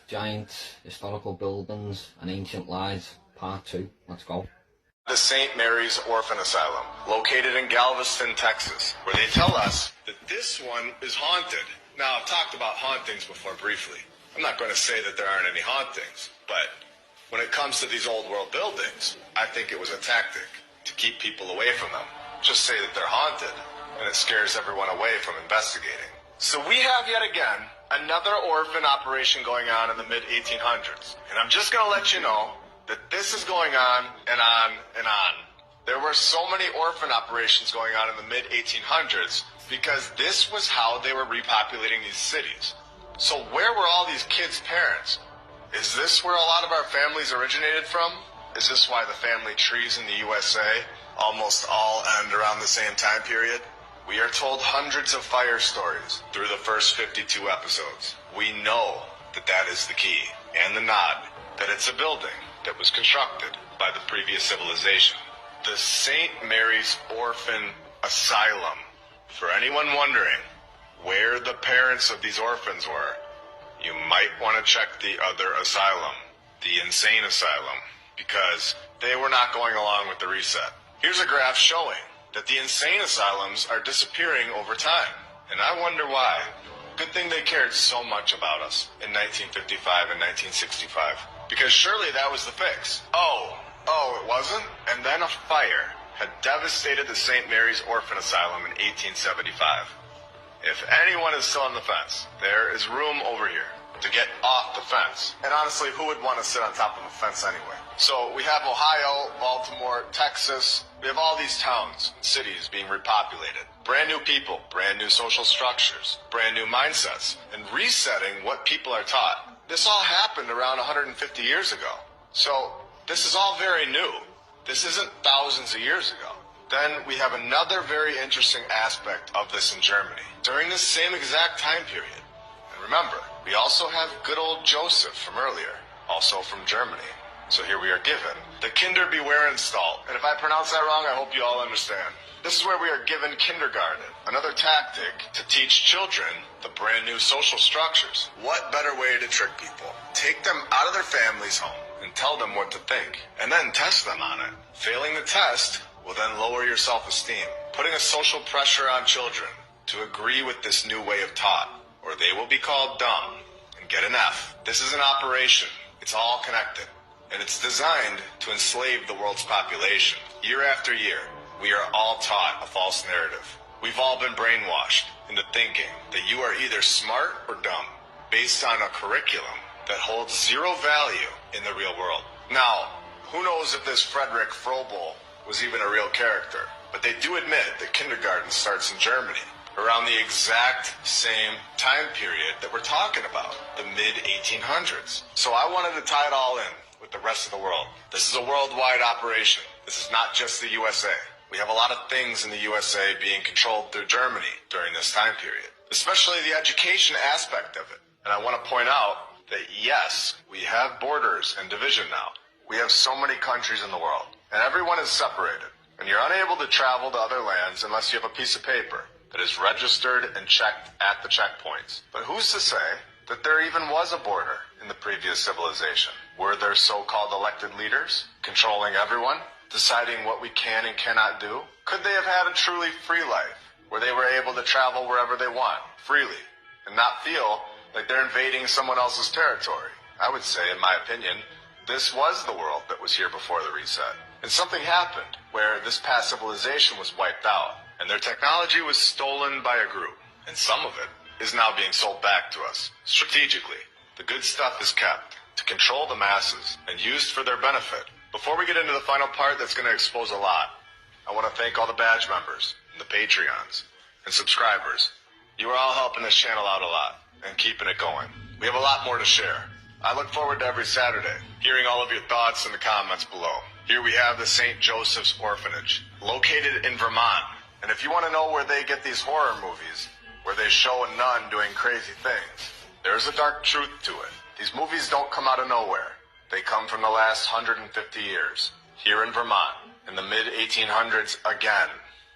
Giant historical buildings and ancient lies, part 2. Let's go. The St. Mary's Orphan Asylum, located in Galveston, Texas, where they tell us that this one is haunted. Now, I've talked about hauntings before briefly. I'm not going to say that there aren't any hauntings, but when it comes to these old world buildings, I think it was a tactic to keep people away from them. Just say that they're haunted, and it scares everyone away from investigating. So we have yet again another orphan operation going on in the mid-1800s. And I'm just going to let you know that this is going on and on and on. There were so many orphan operations going on in the mid-1800s because this was how they were repopulating these cities. So where were all these kids' parents? Is this where a lot of our families originated from? Is this why the family trees in the USA almost all end around the same time period? We are told hundreds of fire stories through the first 52 episodes. We know that that is the key and the nod, that it's a building that was constructed by the previous civilization. The St. Mary's Orphan Asylum. For anyone wondering where the parents of these orphans were, you might want to check the other asylum, the insane asylum, because they were not going along with the reset. Here's a graph showing that the insane asylums are disappearing over time, and I wonder why. Good thing they cared so much about us in 1955 and 1965, because surely that was the fix. Oh, it wasn't? And then a fire had devastated the St. Mary's Orphan Asylum in 1875. If anyone is still on the fence, there is room over here to get off the fence. And honestly, who would want to sit on top of a fence anyway? So we have Ohio, Baltimore, Texas. We have all these towns and cities being repopulated. Brand new people, brand new social structures, brand new mindsets, and resetting what people are taught. This all happened around 150 years ago. So this is all very new. This isn't thousands of years ago. Then we have another very interesting aspect of this in Germany. During this same exact time period, and remember, we also have good old Joseph from earlier, also from Germany. So here we are given the Kinder Beware install. And if I pronounce that wrong, I hope you all understand. This is where we are given kindergarten, another tactic to teach children the brand new social structures. What better way to trick people? Take them out of their family's home and tell them what to think, and then test them on it. Failing the test will then lower your self-esteem, putting a social pressure on children to agree with this new way of thought, or they will be called dumb and get an F. This is an operation. It's all connected, and it's designed to enslave the world's population. Year after year, we are all taught a false narrative. We've all been brainwashed into thinking that you are either smart or dumb, based on a curriculum that holds zero value in the real world. Now, who knows if this Frederick Froebel was even a real character, but they do admit that kindergarten starts in Germany around the exact same time period that we're talking about, the mid-1800s. So I wanted to tie it all in with the rest of the world. This is a worldwide operation. This is not just the USA. We have a lot of things in the USA being controlled through Germany during this time period, especially the education aspect of it. And I want to point out that yes, we have borders and division now. We have so many countries in the world, and everyone is separated. And you're unable to travel to other lands unless you have a piece of paper that is registered and checked at the checkpoints. But who's to say that there even was a border in the previous civilization? Were there so-called elected leaders controlling everyone, deciding what we can and cannot do? Could they have had a truly free life where they were able to travel wherever they want, freely, and not feel like they're invading someone else's territory? I would say, in my opinion, this was the world that was here before the reset. And something happened where this past civilization was wiped out, and their technology was stolen by a group, and some of it is now being sold back to us. Strategically, the good stuff is kept to control the masses and used for their benefit. Before we get into the final part that's going to expose a lot, I want to thank all the badge members, and the Patreons, and subscribers. You are all helping this channel out a lot, and keeping it going. We have a lot more to share. I look forward to every Saturday, hearing all of your thoughts in the comments below. Here we have the St. Joseph's Orphanage, located in Vermont. And if you want to know where they get these horror movies, where they show a nun doing crazy things, there's a dark truth to it. These movies don't come out of nowhere. They come from the last 150 years. Here in Vermont, in the mid-1800s again,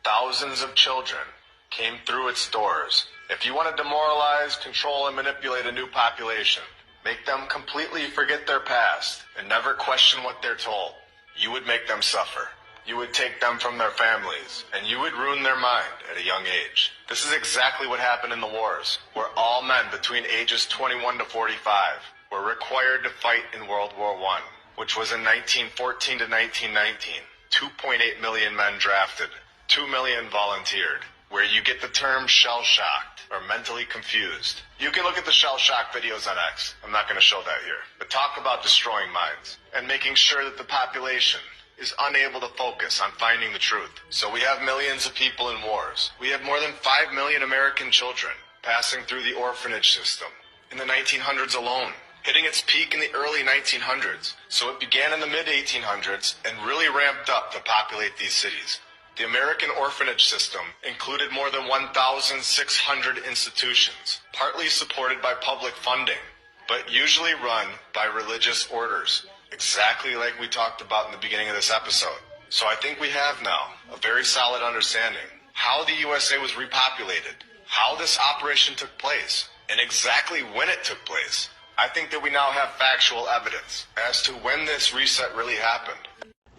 thousands of children came through its doors. If you want to demoralize, control, and manipulate a new population, make them completely forget their past, and never question what they're told, you would make them suffer. You would take them from their families, and you would ruin their mind at a young age. This is exactly what happened in the wars, where all men between ages 21 to 45 were required to fight in World War I, which was in 1914 to 1919. 2.8 million men drafted, 2 million volunteered, where you get the term shell-shocked or mentally confused. You can look at the shell-shock videos on X. I'm not going to show that here. But talk about destroying minds and making sure that the population is unable to focus on finding the truth. So we have millions of people in wars. We have more than 5 million American children passing through the orphanage system in the 1900s alone, hitting its peak in the early 1900s. So it began in the mid-1800s and really ramped up to populate these cities. The American orphanage system included more than 1,600 institutions, partly supported by public funding, but usually run by religious orders, exactly like we talked about in the beginning of this episode. So I think we have now a very solid understanding how the USA was repopulated, how this operation took place, and exactly when it took place. I think that we now have factual evidence as to when this reset really happened.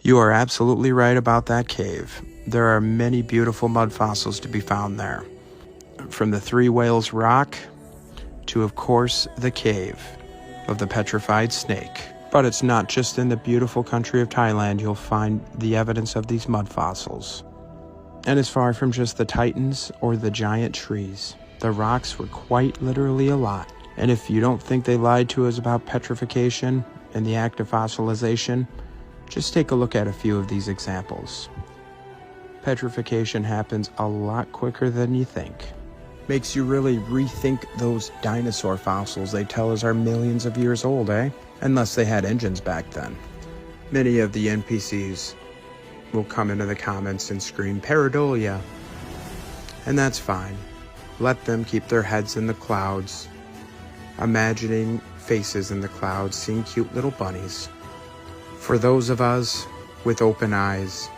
You are absolutely right about that cave. There are many beautiful mud fossils to be found there. From the Three Whales Rock to, of course, the cave of the petrified snake. But it's not just in the beautiful country of Thailand you'll find the evidence of these mud fossils. And it's far from just the titans or the giant trees. The rocks were quite literally alive. And if you don't think they lied to us about petrification and the act of fossilization, just take a look at a few of these examples. Petrification happens a lot quicker than you think. Makes you really rethink those dinosaur fossils they tell us are millions of years old, eh? Unless they had engines back then. Many of the NPCs will come into the comments and scream pareidolia. And that's fine. Let them keep their heads in the clouds, imagining faces in the clouds, seeing cute little bunnies. For those of us with open eyes,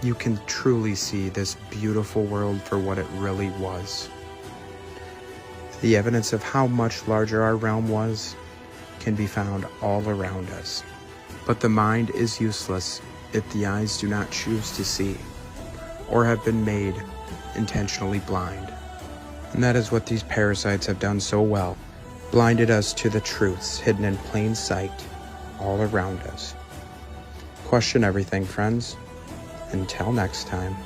you can truly see this beautiful world for what it really was. The evidence of how much larger our realm was can be found all around us. But the mind is useless if the eyes do not choose to see, or have been made intentionally blind. And that is what these parasites have done so well, blinded us to the truths hidden in plain sight all around us. Question everything, friends. Until next time.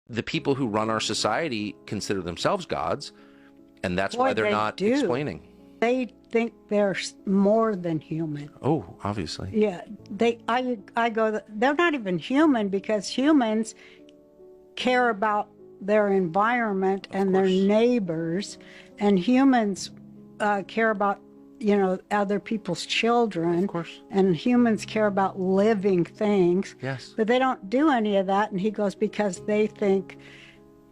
The people who run our society consider themselves gods, and that's why they're not explaining. They think they're more than human. Oh, obviously. Yeah, I go, they're not even human, because humans care about their environment and their neighbors, and humans care about, you know, other people's children. Of course. And humans care about living things. Yes. But they don't do any of that. And he goes, because they think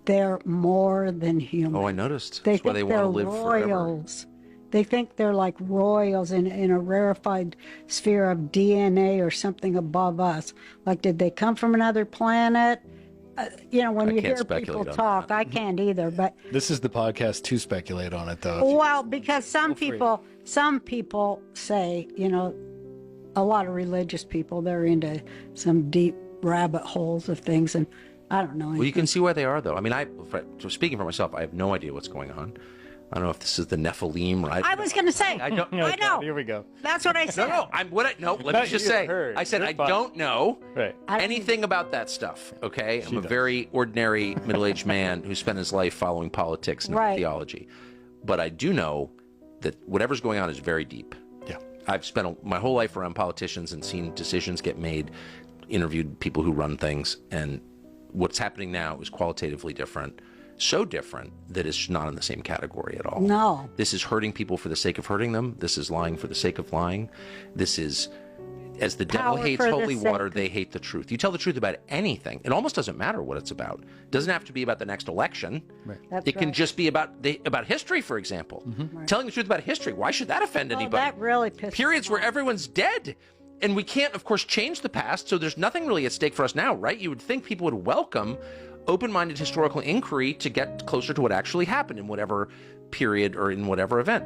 they're more than human. Oh, I noticed. They That's why think they they're want to live forever. royals. They think they're like royals in a rarefied sphere of DNA or something above us. Like, did they come from another planet? You know, when you hear people talk, I can't either. But this is the podcast to speculate on it, though. Well, because some people say, you know, a lot of religious people, they're into some deep rabbit holes of things, and I don't know anything. Well, you can see why they are, though. I mean, speaking for myself, I have no idea what's going on. I don't know if this is the Nephilim, right? I was going to say. I don't. I know. Here we go. That's what I said. No. Let me just say. I said I don't know anything about that stuff. Okay, I'm a very ordinary middle-aged man who spent his life following politics and theology, but I do know that whatever's going on is very deep. Yeah, I've spent my whole life around politicians and seen decisions get made, interviewed people who run things, and what's happening now is qualitatively different. So different that it's not in the same category at all. No. This is hurting people for the sake of hurting them. This is lying for the sake of lying. This is, as the devil hates holy water, they hate the truth. You tell the truth about anything. It almost doesn't matter what it's about. It doesn't have to be about the next election. Right. It can just be about history, for example. Mm-hmm. Telling the truth about history. Why should that offend anybody? That really pisses Periods where everyone's dead. And we can't, of course, change the past, so there's nothing really at stake for us now, right? You would think people would welcome open-minded historical inquiry to get closer to what actually happened in whatever period or in whatever event.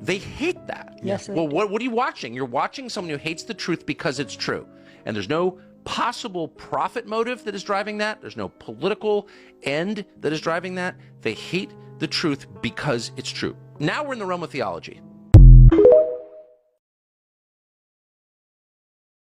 They hate that. Yes. Well, what are you watching? You're watching someone who hates the truth because it's true. And there's no possible profit motive that is driving that. There's no political end that is driving that. They hate the truth because it's true. Now we're in the realm of theology.